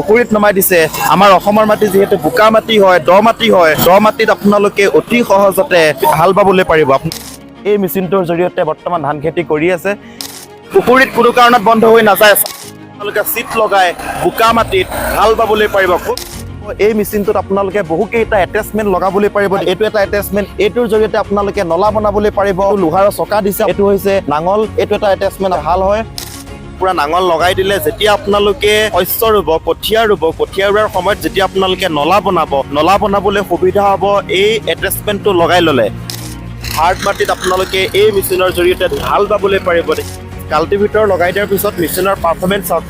পুখুৰীত নমাই দিছে। আমাৰ অসমৰ মাটি যিহেতু বোকা মাটি হয়, দ মাটি হয়, দ মাটিত আপোনালোকে অতি সহজতে হাল বাবলৈ পাৰিব। এই মেচিনটোৰ জৰিয়তে বৰ্তমান ধান খেতি কৰি আছে। পুখুৰীত কোনো কাৰণত বন্ধ হৈ নাযায়। আপোনালোকে চিট লগাই বোকা মাটিত হাল বাবলৈ পাৰিব। এই মেচিনটোত আপোনালোকে বহুকেইটা এটেচমেণ্ট লগাবলৈ পাৰিব। এইটো এটা এটেচমেণ্ট, এইটোৰ জৰিয়তে আপোনালোকে নলা বনাবলৈ পাৰিব। লোহাৰৰ চকা দিছে, এইটো হৈছে নাঙল, এইটো এটা এটেচমেণ্ট হাল হয়। পুৰা নাঙল লগাই দিলে যেতিয়া আপোনালোকে শস্য ৰুব, কঠীয়া ৰুব, কঠীয়া ৰোৱাৰ সময়ত যেতিয়া আপোনালোকে নলা বনাব, নলা বনাবলৈ সুবিধা হ'ব এই এটেচমেণ্টটো লগাই ল'লে। হাৰ্ড মাটিত আপোনালোকে এই মেচিনৰ জৰিয়তে হাল বাবলৈ পাৰিব। কাল্টিভেটৰ লগাই দিয়াৰ পিছত মেচিনৰ পাৰফৰ্মেঞ্চ চাওক।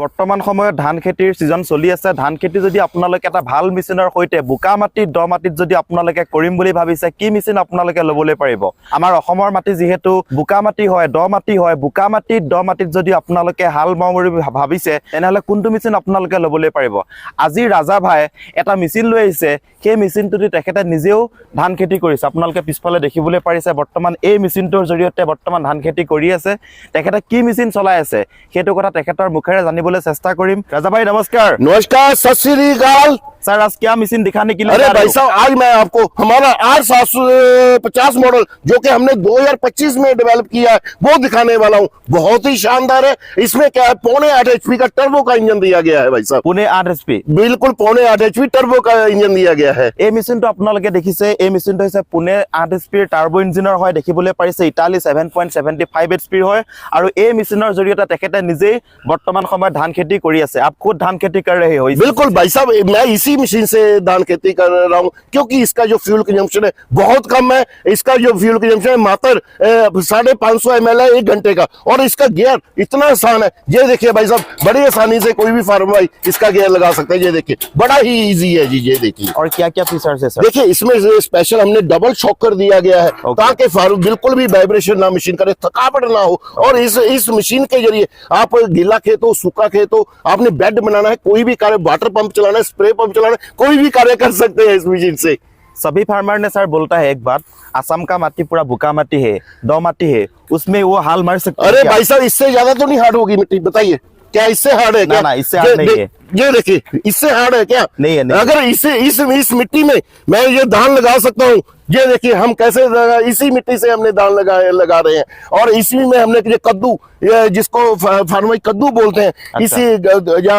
বৰ্তমান সময়ত ধান খেতিৰ ছিজন চলি আছে। ধান খেতি যদি আপোনালোকে এটা ভাল মেচিনৰ সৈতে বোকা মাটিত, দ মাটিত যদি আপোনালোকে কৰিম বুলি ভাবিছে, কি মেচিন আপোনালোকে ল'বলৈ পাৰিব? আমাৰ অসমৰ মাটি যিহেতু বোকা মাটি হয়, দ মাটি হয়, বোকা মাটিত, দ মাটিত যদি আপোনালোকে হাল বাওঁ বুলি ভাবিছে, তেনেহ'লে কোনটো মেচিন আপোনালোকে ল'বলৈ পাৰিব? আজি ৰাজা ভাই এটা মেচিন লৈ আহিছে। সেই মেচিনটোদি তেখেতে নিজেও ধান খেতি কৰিছে। আপোনালোকে পিছফালে দেখিবলৈ পাৰিছে বৰ্তমান এই মেচিনটোৰ জৰিয়তে বৰ্তমান ধান খেতি কৰি আছে। তেখেতে কি মেচিন চলাই আছে সেইটো কথা তেখেতৰ মুখেৰে জানিবলৈ চেষ্টা কৰিম। राजा भाई नमस्कार। नमस्कार, सत श्री अकाल। सर आज क्या मशीन दिखाने के लिए? अरे भाई साहब, आज मैं आपको हमारा 8750 मॉडल जो कि हमने 2025 में डेवलप किया है वो दिखाने वाला हूँ। बहुत ही शानदार है। इसमें क्या है, 8.5 HP का टर्बो का इंजन दिया गया है भाई साहब। 8.5 HP, बिल्कुल 8.5 HP टर्बो का इंजन दिया गया है। এই মেচিনটো আপোনালোকে দেখিছে, এই মেচিনটো হৈছে 8.5 HP টাৰ্বো ইঞ্জিনৰ হয়। দেখিবলৈ পাৰিছে ইটালী 7.75 HP হয়। আৰু এই মেচিনৰ জৰিয়তে তেখেতে নিজেই বৰ্তমান সময়ত ধান খেতি কৰি আছে। आप खुद धान खेती कर रहे हो? बिल्कुल भाई साहब, मैं इसी मशीन से धान खेती कर रहा हूँ क्योंकि इसका जो फ्यूल कंजम्पशन है बहुत कम है। इसका जो फ्यूल कंजम्पशन है मात्र 550 ml है 1 घंटे का। और इसका गियर इतना आसान है, ये देखिए भाई साहब, बड़ी आसानी से कोई भी फार्मर भाई इसका गियर लगा सकता है। ये देखिए बड़ा ही इजी है जी। ये देखिए, और क्या क्या फीचर्स है सर? देखिए इसमें स्पेशल हमने डबल शॉकर दिया गया है ताकि फार्मर बिल्कुल भी वाइब्रेशन ना मशीन करे, थकावट ना हो। और इस मशीन के जरिए आप गीला खेत हो, सूखा खेत हो, आपने बेड बनाना है, कोई भी कार्य, वाटर पंप चलाना है, स्प्रे पंप चलाना है, कोई भी कार्य कर सकते हैं इस मशीन से। सभी फार्मर ने सर बोलता है एक बात, असम का माटी पूरा भूका माटी है, दो माटी है, उसमें वो हाल मार सकते हैं? अरे भाई साहब, इससे ज्यादा तो नहीं हार्ड होगी मिट्टी, बताइए क्या इससे हार्ड है? क्या ना इससे हार्ड नहीं है। ये देखिए, इससे हार्ड है क्या? नहीं है, नहीं। अगर इस मिट्टी में मैं ये धान लगा सकता हूँ। ये देखिए हम कैसे इसी मिट्टी से हमने धान लगा रहे हैं। और इसी में हमने ये कद्दू, जिसको फार्मर कद्दू बोलते हैं, इसी या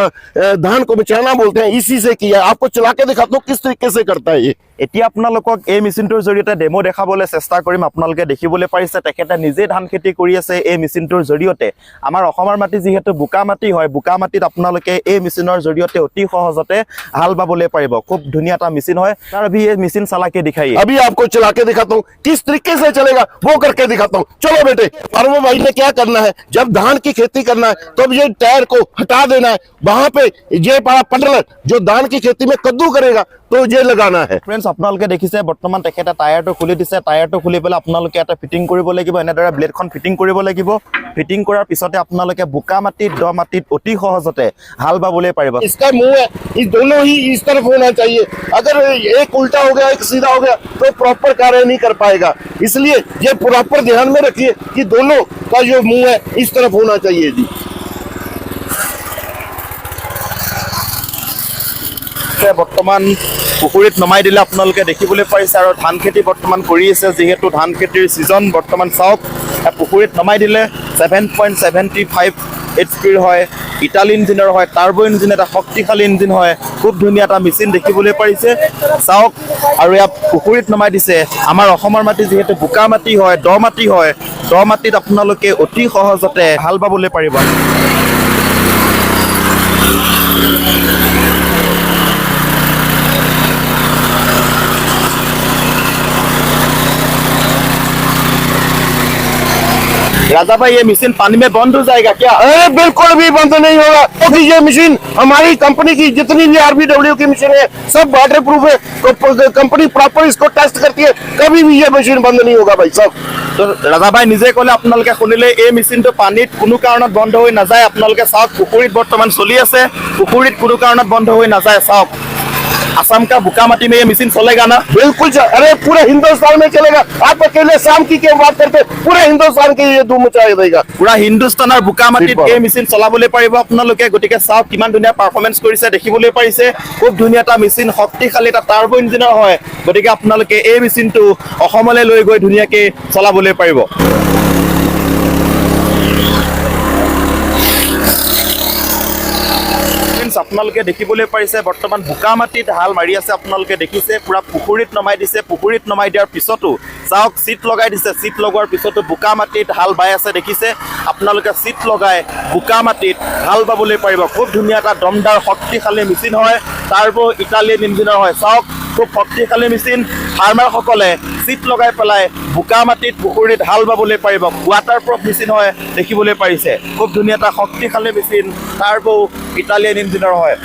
धान को बिछाना बोलते हैं, इसी से किया। आपको चला के दिखाता हूँ किस तरीके से करता है ये। এতিয়া আপোনালোকক এই মেচিনটোৰ জৰিয়তে ডেমো দেখাবলৈ চেষ্টা কৰিম। আপোনালোকে দেখিবলৈ পাৰিছে তেখেতে নিজে ধান খেতি কৰি আছে এই মেচিনটোৰ জৰিয়তে। আমাৰ অসমৰ মাটি যিহেতু বোকা মাটি হয়, বোকা মাটিত আপোনালোকে এই মেচিনৰ জৰিয়তে অতি সহজতে হাল বাবলৈ পাৰিব। খুব ধুনীয়া এটা মেচিন হয়। তাৰ अभी ये मशीन चला के दिखाइए। अभी आपको चला के दिखाता हूँ किस तरीके से चलेगा, वो करके दिखाता हूँ। चलो बेटे, फार्मर भाई ने क्या करना है, जब धान की खेती करना है तो ये टायर को हटा देना है। वहां पे ये बड़ा पटलर जो धान की खेती में कद्दू करेगा तो ये लगाना है। फ्रेंड्स আপোনালোকে দেখিছে বৰ্তমান তেখেতে টায়াৰটো খুলি দিছে। টায়াৰটো খুলি পেলাই আপোনালোকে এটা ফিটিং কৰিব লাগিব। এনেদৰে ব্লেডখন ফিটিং কৰিব লাগিব। ফিটিং কৰাৰ পিছতে আপোনালোকে বোকা মাটিত, দ মাটিত অতি সহজতে হাল বাবলৈ পাৰিব। इसका मुंह है, इस दोनों ही इस तरफ होना चाहिए। अगर एक उल्टा हो गया, एक सीधा हो गया तो प्रॉपर कार्य नहीं कर पाएगा। इसलिए ये प्रॉपर ध्यान में रखिए कि दोनों का जो मुंह है इस तरफ होना चाहिए जी। বৰ্তমান পুখুৰীত নমাই দিলে আপোনালোকে দেখিবলৈ পাইছে। আৰু ধান খেতি বৰ্তমান কৰি আছে, যিহেতু ধান খেতিৰ ছিজন বৰ্তমান চাওক। পুখুৰীত নমাই দিলে 7.75 HP হয়, ইটালী ইঞ্জিনৰ হয়, টাৰ্বো ইঞ্জিন, এটা শক্তিশালী ইঞ্জিন হয়। খুব ধুনীয়া এটা মেচিন দেখিবলৈ পাৰিছে চাওক। আৰু ইয়াত পুখুৰীত নমাই দিছে। আমাৰ অসমৰ মাটি যিহেতু বোকা মাটি হয়, দ মাটি হয়, দ মাটিত আপোনালোকে অতি সহজতে হাল বাবলৈ পাৰিব। राजा भाई ये मशीन पानी में बंद हो जाएगा क्या? अरे बिल्कुल भी बंद नहीं होगा क्योंकि ये मशीन हमारी कंपनी की जितनी भी RBW की मशीन है सब वाटर प्रूफ है। कंपनी प्रॉपर इसको टेस्ट करती है, कभी भी ये मशीन बंद नहीं होगा भाई साहब। तो राजा भाई নিজে ক'লে আপোনালোকে শুনিলে এই মেচিনটো পানীত কোনো কাৰণত বন্ধ হৈ নাযায়। আপোনালোকে চাওক পুখুৰীত বৰ্তমান চলি আছে, পুখুৰীত কোনো কাৰণত বন্ধ হৈ নাযায় চাওক। असम का बुका माटी में ये मशीन चलेगा ना? बिल्कुल अरे पूरे हिंदुस्तान में चलेगा। आप अकेले शाम की क्यों बात करते, पूरे हिंदुस्तान के ये धूम मचाई देगा। পুৰা হিন্দুস্তানৰ বোকা মাটিত এই মেচিন চলাবলৈ পাৰিব আপোনালোকে। গতিকে চাওক কিমান ধুনীয়া পাৰফৰ্মেন্স কৰিছে, দেখিবলৈ পাৰিছে। খুব ধুনীয়া এটা মেচিন, শক্তিশালী এটা টাৰ্বো ইঞ্জিনৰ হয়। গতিকে আপোনালোকে এই মেচিনটো অসমলৈ লৈ গৈ ধুনীয়াকৈ চলাবলৈ পাৰিব। আপোনালোকে দেখিবলৈ পাৰিছে বৰ্তমান বোকা মাটিত হাল মাৰি আছে। আপোনালোকে দেখিছে পুৰা পুখুৰীত নমাই দিছে। পুখুৰীত নমাই দিয়াৰ পিছতো চাওক চিট লগাই দিছে। চিট লগোৱাৰ পিছতো বোকা মাটিত হাল বাই আছে। দেখিছে আপোনালোকে চিট লগাই বোকা মাটিত হাল বাবলৈ পাৰিব। খুব ধুনীয়া এটা দমদাৰ শক্তিশালী মেচিন হয়। টাৰ্বো ইটালিয়ান ইঞ্জিনৰ হয়। চাওক খুব শক্তিশালী মেচিন। ফাৰ্মাৰসকলে চিট লগাই পেলাই বোকা মাটিত পুখুৰীত হাল বাবলৈ পাৰিব। ৱাটাৰ প্ৰুফ মেচিন হয়, দেখিবলৈ পাৰিছে। খুব ধুনীয়া এটা শক্তিশালী মেচিন, টাৰ্বো ইটালিয়ান ইঞ্জিনৰ হয়।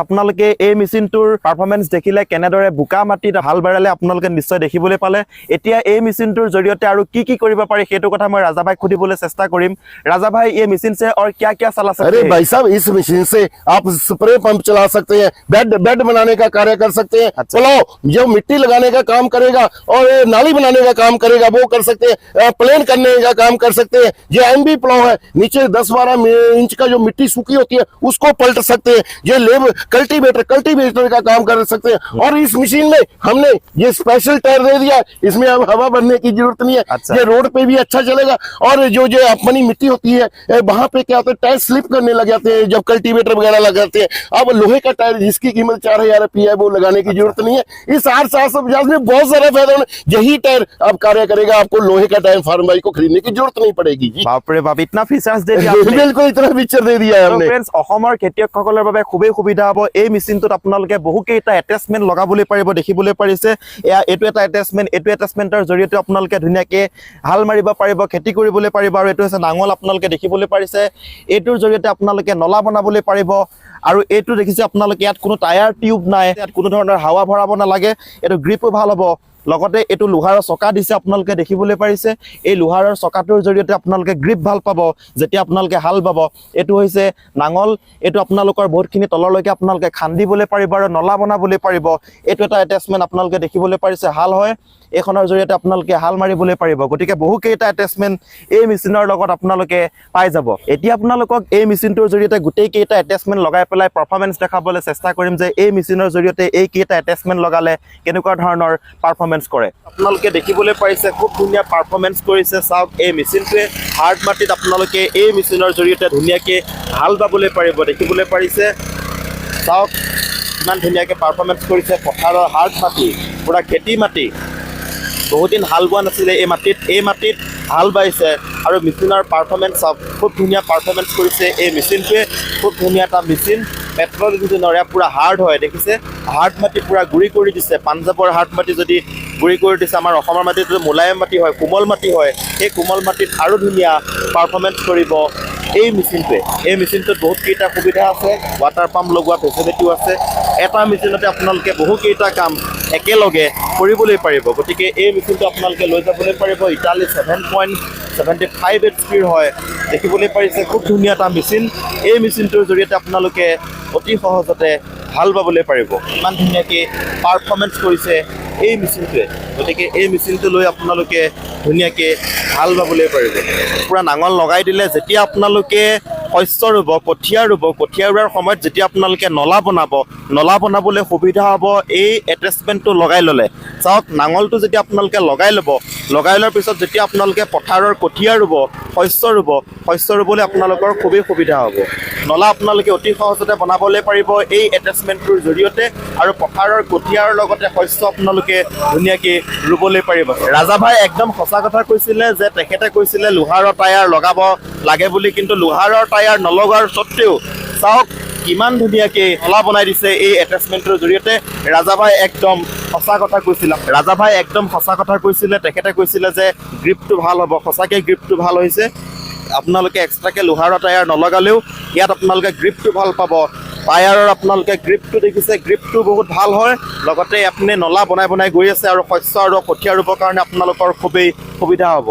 আপোনালোকে এই মেচিনটোৰ পাৰফৰ্মেন্স দেখিলে, কেনেদৰে বোকা মাটিত হাল বাৰালে আপোনালোকে নিশ্চয় দেখিবলৈ পালে। এতিয়া এই মেচিনটোৰ জৰিয়তে আৰু কি কি কৰিব পাৰি সেইটো কথা মই ৰাজা ভাইক সুধিবলৈ চেষ্টা কৰিম। राजा भाई ये मशीन से और क्या क्या चला सकते हैं? अरे भाई साहब इस मशीन से आप स्प्रे पंप चला सकते हैं, बेड बनाने का कार्य कर सकते हैं। अच्छा। प्लाव जो मिट्टी लगाने का काम करेगा और नाली बनाने का काम करेगा वो कर सकते हैं। प्लेन करने का काम कर सकते हैं। जो एमबी प्लाव है, नीचे 10-12 इंच का जो मिट्टी सूखी होती है उसको पलट सकते हैं। ये कल्टीवेटर का काम कर सकते हैं। और इस मशीन में हमने ये स्पेशल टायर दे दिया, इसमें अब हवा भरने की जरूरत नहीं है। अच्छा। ये रोड पे भी अच्छा चलेगा। और जो अपनी मिट्टी होती है वहां पे क्या होता है, टायर स्लिप करने लग जाते हैं जब कल्टीवेटर वगैरह लगाते हैं। अब लोहे का टायर जिसकी कीमत 4000 रुपया है वो लगाने की जरूरत नहीं है। इस 8,750 में बहुत सारा फायदा है। यही टायर अब कार्य करेगा, आपको लोहे का टायर फार्म भाई को खरीदने की जरूरत नहीं पड़ेगी जी। बाप रे बाप, इतना फीचर्स दे दिया आपने। बिल्कुल इतना फीचर दे दिया है हमने। फ्रेंड्स, অসমৰ খেতিয়কসকলৰ বাবে খুবেই সুবিধা হ'ব। এই মেচিনটোত আপোনালোকে বহুকেইটা এটাচমেন্ট লগাবলৈ পাৰিব, দেখিবলৈ পাৰিছে। এইটো এটা এটাচমেন্ট, এইটো এটাচমেন্টৰ জৰিয়তে আপোনালোকে ধুনীয়াকৈ হাল মাৰিব পাৰিব, খেতি কৰিবলৈ পাৰিব। আৰু এইটো হৈছে নাঙল, আপোনালোকে দেখিবলৈ পাৰিছে। এইটোৰ জৰিয়তে আপোনালোকে নলা বনাবলৈ পাৰিব। আৰু এইটো দেখিছে আপোনালোকে, ইয়াত কোনো টায়াৰ টিউব নাই, ইয়াত কোনো ধৰণৰ হাৱা ভৰাব নালাগে। এইটো গ্ৰিপো ভাল হ'ব। লগতে এইটো লোহাৰৰ চকা দিছে, আপোনালোকে দেখিবলৈ পাৰিছে। এই লোহাৰৰ চকাটোৰ জৰিয়তে আপোনালোকে গ্ৰিপ ভাল পাব যেতিয়া আপোনালোকে হাল বাব। এইটো হৈছে নাঙল, এইটো আপোনালোকৰ বহুতখিনি তললৈকে আপোনালোকে খান্দিবলৈ পাৰিব আৰু নলা বনাবলৈ পাৰিব। এইটো এটা এটাচমেন্ট আপোনালোকে দেখিবলৈ পাৰিছে, হাল হয়। এইখনৰ জৰিয়তে আপোনালোকে হাল মাৰিবলৈ পাৰিব। গতিকে বহুকেইটা এটাচমেন্ট এই মেচিনৰ লগত আপোনালোকে পাই যাব। এতিয়া আপোনালোকক এই মেচিনটোৰ জৰিয়তে গোটেইকেইটা এটাচমেন্ট লগাই পেলাই পাৰফৰ্মেন্স দেখাবলৈ চেষ্টা কৰিম যে এই মেচিনৰ জৰিয়তে এইকেইটা এটাচমেন্ট লগালে কেনেকুৱা ধৰণৰ পাৰফৰ্মেন্স কৰে। আপোনালোকে দেখিবলৈ পাৰিছে খুব ধুনীয়া পাৰফৰ্মেন্স কৰিছে। চাওক এই মেচিনটোৱে হাৰ্ড মাটিত আপোনালোকে এই মেচিনৰ জৰিয়তে ধুনীয়াকৈ হাল বাবলৈ পাৰিব, দেখিবলৈ পাৰিছে। চাওক ইমান ধুনীয়াকৈ পাৰফৰ্মেন্স কৰিছে। পথাৰৰ হাৰ্ড মাটি, পুৰা খেতি মাটি, বহুদিন হাল বোৱা নাছিলে এই মাটিত হাল বাইছে। আৰু মেচিনৰ পাৰফৰ্মেন্স চাওক, খুব ধুনীয়া পাৰফৰ্মেন্স কৰিছে এই মেচিনটোৱে। খুব ধুনীয়া এটা মেচিন, পেট্ৰল ইঞ্জিনৰ, পুৰা হাৰ্ড হয়। দেখিছে হাৰ্ড মাটি পুৰা গুড়ি কৰি দিছে। পাঞ্জাৱৰ হাৰ্ড মাটি যদি গুড়ি কৰি দিছে, আমাৰ অসমৰ মাটিত মুলায়ম মাটি হয়, কোমল মাটি হয়, সেই কোমল মাটিত আৰু ধুনীয়া পাৰফৰ্মেন্স কৰিব এই মেচিনটোৱে। এই মেচিনটোত বহুতকেইটা সুবিধা আছে, ৱাটাৰ পাম্প লগোৱা ফেচিলিটিও আছে। এটা মেচিনতে আপোনালোকে বহুকেইটা কাম একেলগে কৰিবলৈ পাৰিব। গতিকে এই মেচিনটো আপোনালোকে লৈ যাবলৈ পাৰিব। ইটালী 7.75 HP হয়, দেখিবলৈ পাৰিছে। খুব ধুনীয়া এটা মেচিন। এই মেচিনটোৰ জৰিয়তে আপোনালোকে অতি সহজতে হাল বাবলৈ পাৰিব। ইমান ধুনীয়াকৈ পাৰফৰ্মেন্স কৰিছে এই মেচিনটোৱে। গতিকে এই মেচিনটো লৈ আপোনালোকে ধুনীয়াকৈ হাল বাবলৈ পাৰিব। পূৰা নাঙল লগাই দিলে যেতিয়া আপোনালোকে শস্য ৰুব, কঠীয়া ৰোৱাৰ সময়ত যেতিয়া আপোনালোকে নলা বনাবলৈ সুবিধা হ'ব এই এটাচমেণ্টটো লগাই ল'লে। চাওক নাঙলটো যেতিয়া আপোনালোকে লগাই লোৱাৰ পিছত যেতিয়া আপোনালোকে পথাৰৰ কঠীয়া ৰুব, শস্য ৰুবলৈ আপোনালোকৰ খুবেই সুবিধা হ'ব। নলা আপোনালোকে অতি সহজতে বনাবলৈ পাৰিব এই এটাচমেণ্টটোৰ জৰিয়তে। আৰু পথাৰৰ কঠীয়াৰ লগতে শস্য আপোনালোকে ধুনীয়াকৈ ৰুবলৈ পাৰিব। ৰাজা ভাই একদম সঁচা কথা কৈছিলে যে তেখেতে কৈছিলে লোহাৰৰ টায়াৰ লগাব লাগে বুলি, কিন্তু লোহাৰৰ টায়াৰ নলগোৱাৰ স্বত্তেও চাওক কিমান ধুনীয়াকৈ নলা বনাই দিছে এই এটাচমেণ্টটোৰ জৰিয়তে। ৰাজা ভাই একদম সঁচা কথা কৈছিলে। তেখেতে কৈছিলে যে গ্ৰিপটো ভাল হ'ব। সঁচাকৈ গ্ৰিপটো ভাল হৈছে। আপোনালোকে এক্সট্ৰাকৈ লোহাৰৰ টায়াৰ নলগালেও ইয়াত আপোনালোকে গ্ৰিপটো ভাল পাব। টায়াৰৰ আপোনালোকে গ্ৰিপটো দেখিছে, গ্ৰিপটো বহুত ভাল হয়। লগতে আপুনি নলা বনাই গৈ আছে আৰু শস্য আৰু কঠীয়া ৰুবৰ কাৰণে আপোনালোকৰ খুবেই সুবিধা হ'ব।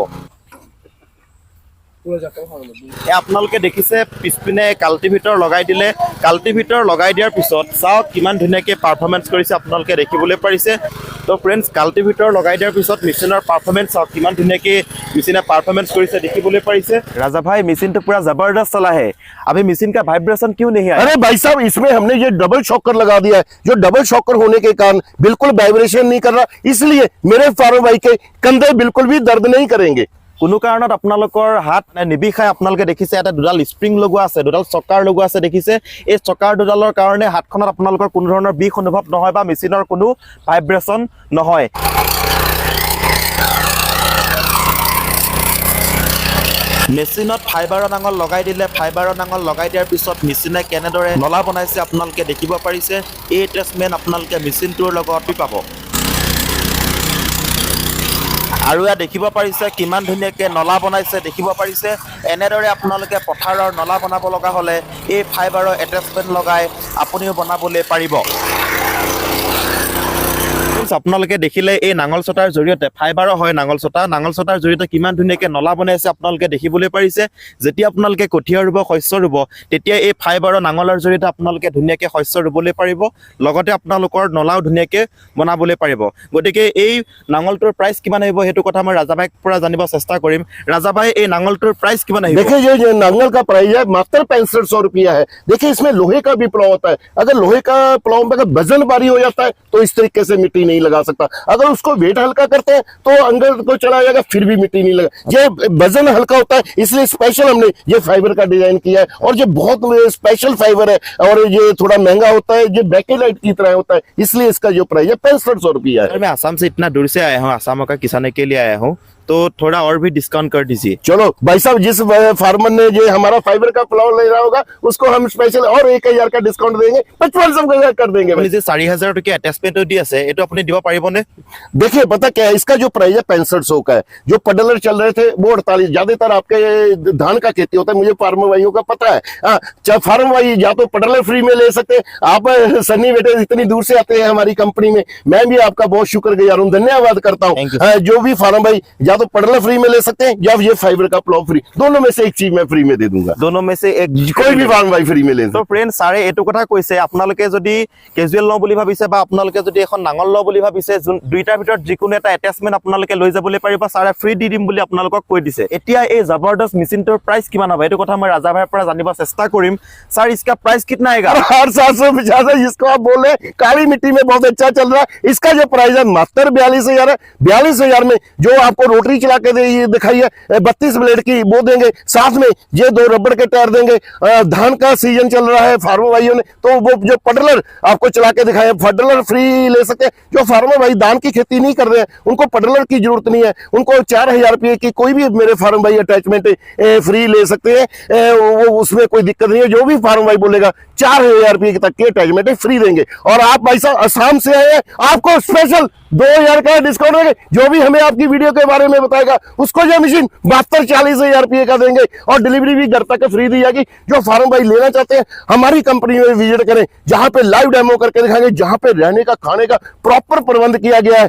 আপোনালোকে দেখিছে পিছপিনে কাল্টিভেটৰ লগাই দিলে। কাল্টিভেটৰ লগাই দিয়াৰ পিছত চাওক কিমান ধুনীয়াকৈ পাৰফৰ্মেঞ্চ কৰিছে আপোনালোকে দেখিবলৈ পাৰিছে। তো ফ্ৰেণ্ডছ, কাল্টিভেটৰ লগাই দিয়াৰ পিছত মেচিনৰ পাৰফৰ্মেঞ্চ চাওক কিমান ধুনীয়াকৈ মেচিনে পাৰফৰ্মেঞ্চ কৰিছে দেখিবলৈ পাৰিছে। राजा भाई मशीन तो पूरा जबरदस्त चला है, अभी मशीन का वाइब्रेशन क्यों नहीं आया? अरे भाई साहब, इसमें हमने ये डबल शॉकर लगा दिया है, जो डबल शॉकर होने के कारण बिल्कुल वाइब्रेशन नहीं कर रहा, इसलिए मेरे फार्म भाई के कंधे बिल्कुल भी दर्द नहीं करेंगे। কোনো কাৰণত আপোনালোকৰ হাত নিবিষাই। আপোনালোকে দেখিছে এটা দুডাল স্প্ৰিং লগোৱা আছে, দুডাল চকাৰ লগোৱা আছে দেখিছে। এই চকাৰ দুডালৰ কাৰণে হাতখনত আপোনালোকৰ কোনো ধৰণৰ বিষ অনুভৱ নহয় বা মেচিনৰ কোনো ভাইব্ৰেশ্যন নহয়। মেচিনত ফাইবাৰৰ নাঙল লগাই দিলে। ফাইবাৰৰ নাঙল লগাই দিয়াৰ পিছত মেচিনে কেনেদৰে নলা বনাইছে আপোনালোকে দেখিব পাৰিছে। এই এটেচমেণ্ট আপোনালোকে মেচিনটোৰ লগত পাব। আৰু ইয়াত দেখিব পাৰিছে কিমান ধুনীয়াকৈ নলা বনাইছে দেখিব পাৰিছে। এনেদৰে আপোনালোকে পথাৰৰ নলা বনাব লগা হ'লে এই ফাইবাৰৰ এটেচমেণ্ট লগাই আপুনিও বনাবলৈ পাৰিব। আপোনালোকে দেখিলে এই নাঙল চটাৰ জৰিয়তে ফাইবাৰৰ হয় নাঙল চটাৰ জৰিয়তে কিমান ধুনীয়াকৈ নলা বনাইছে আপোনালোকে দেখিবলৈ পাৰিছে। যেতিয়া আপোনালোকে কঠীয়া ৰুব, শস্য ৰুব, তেতিয়া এই ফাইবাৰৰ নাঙলৰ জৰিয়তে আপোনালোকে ধুনীয়াকৈ শস্য ৰুবলৈ পাৰিব, লগতে আপোনালোকৰ নলাও ধুনীয়াকৈ বনাবলৈ পাৰিব। গতিকে এই নাঙলটোৰ প্ৰাইচ কিমান আহিব সেইটো কথা মই ৰাজা ভাইৰ পৰা জানিব চেষ্টা কৰিম। ৰাজা ভাই, এই নাঙলটোৰ প্ৰাইচ কিমান আহিব? देखिए, ये नांगल का प्राइस है मात्र 6500 रुपया है। देखिए, इसमें लोहे का भी प्लाव होता है। अगर लोहे का प्लाव में अगर वजन भारी हो जाता है तो इस तरीके से मिट्टी नहीं लगा सकता। अगर उसको वेट हल्का करते हैं तो अंदर को चला जाएगा, फिर भी मिट्टी नहीं लगा। ये वजन हल्का होता है, इसलिए स्पेशल हमने ये फाइबर का डिजाइन किया है। और ये बहुत स्पेशल फाइबर है और ये थोड़ा महंगा होता है, ये बैकेलाइट की तरह होता है, इसलिए इसका जो प्राइस है 6500 रुपया है। मैं आसाम से इतना दूर से आया हूँ, आसाम का किसानों के लिए आया हूँ, तो थोड़ा और भी डिस्काउंट कर दीजिए। चलो भाई साहब, जिस फार्मर ने ये हमारा फाइबर का प्लाव ले रहा होगा उसको हम स्पेशल और 1000 का डिस्काउंट देंगे, 5500 का कर देंगे। 4000 टका अटैचमेंट दी আছে এটো আপনি দিব পাৰিবনে? देखिए, पता क्या है, इसका जो प्राइस है 6500 का है। जो पडलर चल रहे थे वो 48। ज्यादातर आपके धान का खेती होता है, मुझे फार्म भाइयों का पता है। फार्म भाई या तो पडलर फ्री में ले सकते हैं। आप सन्नी बेटे इतनी दूर से आते हैं हमारी कंपनी में, मैं भी आपका बहुत शुक्रगुजार हूँ, धन्यवाद करता हूँ। जो भी फार्म भाई या तो पडलर फ्री में ले सकते हैं या ये फाइबर का प्लाव फ्री, दोनों में से एक चीज मैं फ्री में दे दूंगा। दोनों में से एक कोई भी फार्म भाई फ्री में ले। तो फ्रेंड, सारे एटु কথা কৈছে, আপোনালোকে যদি কেজুৱেল লওঁ বুলি ভাবিছে বা আপোনালোকে যদি এখন নাঙল লওঁ বুলি ভাবিছে, দুইটাৰ ভিতৰত যিকোনো এটা এটাচমেণ্ট আপোনালোকে লৈ যাবলৈ পাৰিব, সাৰে ফ্ৰী দি দিম বুলি আপোনালোকক কৈ দিছে। এতিয়া এই জবৰদস্ত মেচিনটোৰ প্ৰাইচ কিমান হ'ব এইটো কথা মই ৰাজা ভাইৰ পৰা জানিব চেষ্টা কৰিম। सर, इसका प्राइस कितना आएगा? 750 है। जिसको आप बोले काली मिट्टी में बहुत अच्छा चल रहा है, इसका जो प्राइस है मात्र 42,000 है। 42,000 में जो आपको रोटरी चला के दिखाई है 32 ब्लेड की वो देंगे, साथ में ये 2 रबड़ के टायर देंगे। धान का सीजन चल रहा है, फार्मर भाइयों ने तो वो जो पडलर आपको चला के दिखाया, पडलर फ्री ले सकते हैं। जो फार्मर भाई धान की खेती नहीं कर रहे हैं उनको पडलर की जरूरत नहीं है, उनको 4000 रुपये की कोई भी मेरे फार्म भाई अटैचमेंट फ्री ले सकते हैं। वो उसमें कोई दिक्कत नहीं है। जो भी फार्म भाई बोलेगा 4000 रुपये तक के अटैचमेंट फ्री देंगे। और आप भाई साहब असम से आए हैं, आपको स्पेशल 2000 का डिस्काउंट देंगे। जो भी हमें आपकी वीडियो के बारे में बताएगा उसको जो मशीन 42-40,000 रुपये का देंगे और डिलीवरी भी घर तक फ्री दी जाएगी। जो फार्म भाई लेना चाहते हैं हमारी कंपनी में विजिट करें, जहां पे लाइव डेमो करके दिखाएंगे, जहां पे रहने का खाने का प्रॉपर प्रबंध किया गया है।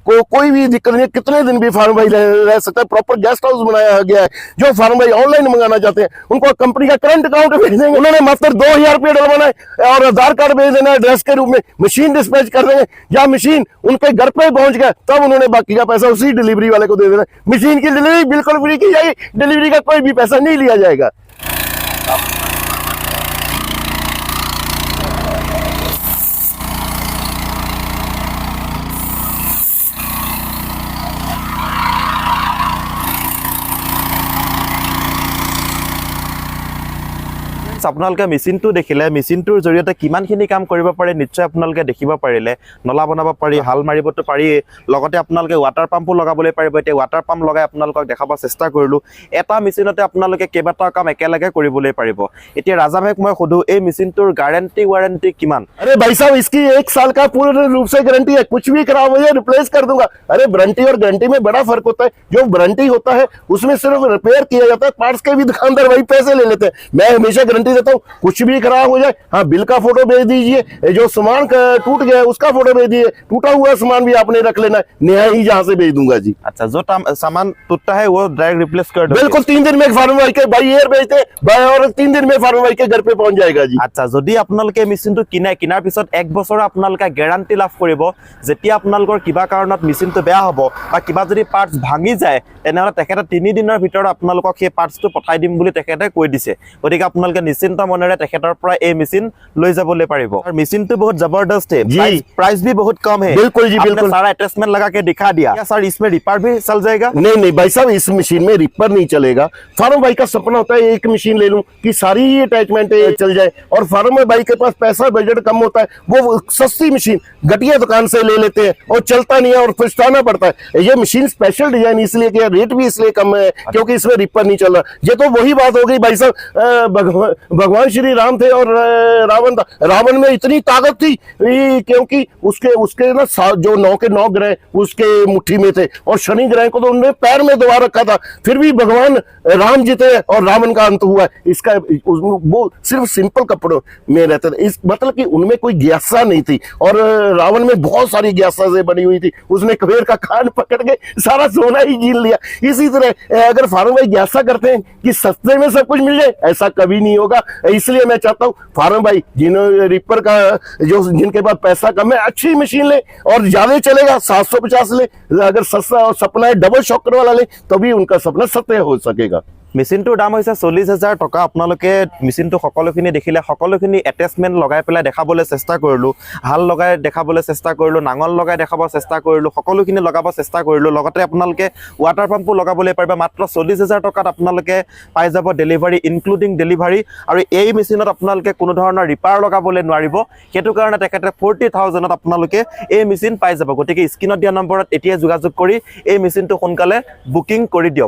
कोई भी दिक्कत नहीं है, कितने दिन भी फार्म भाई रह सकता है, प्रॉपर गेस्ट हाउस बनाया गया है। जो फार्म भाई ऑनलाइन मंगाना चाहते हैं उनको कंपनी का करंट अकाउंट भेज देंगे, उन्होंने मात्र 2000 रुपये डलवाना है और आधार कार्ड भेज देना है ड्रेस के रूप में, मशीन डिस्पैच कर देंगे या मशीन उनके घर पे पहुंच गया तब उन्होंने बाकी का पैसा उसी डिलीवरी वाले को दे देना है। मशीन की डिलीवरी बिल्कुल फ्री की जाएगी, डिलीवरी का कोई भी पैसा नहीं लिया जाएगा। আপোনালোকে মেচিনটো দেখিলে, মেচিনটোৰ জৰিয়তে কিমানখিনি কাম কৰিব পাৰে নিশ্চয় আপোনালোকে দেখিব পাৰিলে। নলা বনাব পাৰি, হাল মাৰিবতো পাৰি, লগতে আপোনালোকে ৱাটাৰ পাম্পো লগাবলৈ পাৰিব। এতিয়া ৱাটাৰ পাম্প লগাই আপোনালোকক দেখাব চেষ্টা কৰিলোঁ। এটা মেচিনতে আপোনালোকে কেইবাটাও কাম একেলগে কৰিবলৈ পাৰিব। এতিয়া ৰাজা ভাইক মই সোধোঁ, এই মেচিনটোৰ গাৰেণ্টি ৱাৰেণ্টি কিমান? अरे भाई साहब, इसकी 1 साल का पूर्ण रूप से गारंटी है, कुछ भी खराब हो जाए रिप्लेस कर दूंगा। अरे वारंटी और गारंटी में बड़ा फर्क होता है। जो वारंटी होता है उसमें सिर्फ रिपेयर किया जाता है, पार्ट्स के भी दुकानदार वही पैसे ले लेते हैं। मैं हमेशा गारंटी देता हूँ, कुछ भी खराब हो जाए, हाँ बिल का फोटो भेज दीजिए, जो सामान टूट गया है उसका फोटो भेज दीजिए, टूटा हुआ सामान भी आपने रख लेना है, नया ही जहाँ से भेज दूंगा जी। अच्छा, जो सामान टूटता है वो डायरेक्ट रिप्लेस कर दो। बिल्कुल 3 दिन में फार्म भाई के बाई एयर भेजते हैं और 3 दिन में फार्म भाई के घर पे पहुंच जाएगा जी। আচ্ছা, যদি আপোনালোকে মেচিনটো কিনাৰ পিছত 1 বছৰৰ আপোনালোকে গ্যাৰান্টি লাভ কৰিব। যেতিয়া আপোনালোকৰ কিবা কাৰণত মেচিনটো বেয়া হ'ব বা কিবা যদি পাৰ্টছ ভাঙি যায় তেনেহ'লে তেখেতে 3 দিনৰ ভিতৰত আপোনালোকক সেই পাৰ্টছটো পঠাই দিম বুলি তেখেতে কৈ দিছে। গতিকে আপোনালোকে নিশ্চিন্ত মনেৰে তেখেতৰ পৰা এই মেচিন লৈ যাবলৈ পাৰিব। আৰু মেচিনটো বহুত জবৰদস্ত है, प्राइस भी बहुत कम है। बिल्कुल जी, बिल्कुल। सारा अटैचमेंट लगा के दिखा दिया। क्या सर इसमें रिपेयर भी चल जाएगा? नहीं भाई साहब, इस मशीन में रिपर नहीं चलेगा। फार्म भाई का सपना होता है एक मशीन ले लूं कि सारी ही अटैचमेंट चल जाए, और फार्म भाई के पास पैसा बजट कम होता है, वो सस्ती मशीन घटिया दुकान से ले लेते हैं और चलता नहीं है और पछताना पड़ता है। ये मशीन स्पेशल डिजाइन इसलिए किया, रेट भी इसलिए कम है क्योंकि इसमें रिपर नहीं चल रहा। ये तो वही बात हो गई भाई साहब, भगवान श्री राम थे और रावण था। रावण में इतनी ताकत थी क्योंकि उसके ना जो 9 के 9 ग्रह उसके मुट्ठी में थे, और शनि ग्रह को तो उन्होंने पैर में दबा रखा था, फिर भी भगवान राम जीते और रावण का अंत हुआ। इसका वो सिर्फ सिंपल कपड़ों में रहते थे, इस मतलब कि उनमें कोई ग्यासा नहीं थी, और रावण में बहुत सारी ग्यासा से बनी हुई थी। उसने कबीर का कान पकड़ के सारा सोना ही छीन लिया। इसी तरह अगर फार्म भाई ग्यासा करते हैं कि सस्ते में सब कुछ मिल जाए, ऐसा कभी नहीं होगा। इसलिए मैं चाहता हूँ फार्म भाई जिन्होंने रिपर का जिनके पास पैसा कम है, अच्छी मशीन ले और ज्यादा चलेगा 750 ले। अगर सस्ता और सपना है डबल शॉकर वाला ले तभी उनका सपना सत्य हो सकेगा। মেচিনটোৰ দাম হৈছে 40,000 টকা। আপোনালোকে মেচিনটো সকলোখিনি দেখিলে, সকলোখিনি এটেচমেণ্ট লগাই পেলাই দেখাবলৈ চেষ্টা কৰিলোঁ, হাল লগাই দেখাবলৈ চেষ্টা কৰিলোঁ, নাঙল লগাই দেখাব চেষ্টা কৰিলোঁ, সকলোখিনি লগাব চেষ্টা কৰিলোঁ। লগতে আপোনালোকে ৱাটাৰ পাম্পো লগাবলৈ পাৰিব। মাত্ৰ 40,000 টকাত আপোনালোকে পাই যাব ডেলিভাৰী, ইনক্লুডিং ডেলিভাৰী। আৰু এই মেচিনত আপোনালোকে কোনো ধৰণৰ ৰিপাৰ লগাবলৈ নোৱাৰিব। সেইটো কাৰণে তেখেতে 40,000ত আপোনালোকে এই মেচিন পাই যাব। গতিকে স্ক্ৰীনত দিয়া নম্বৰত এতিয়াই যোগাযোগ কৰি এই মেচিনটো সোনকালে বুকিং কৰি দিয়ক।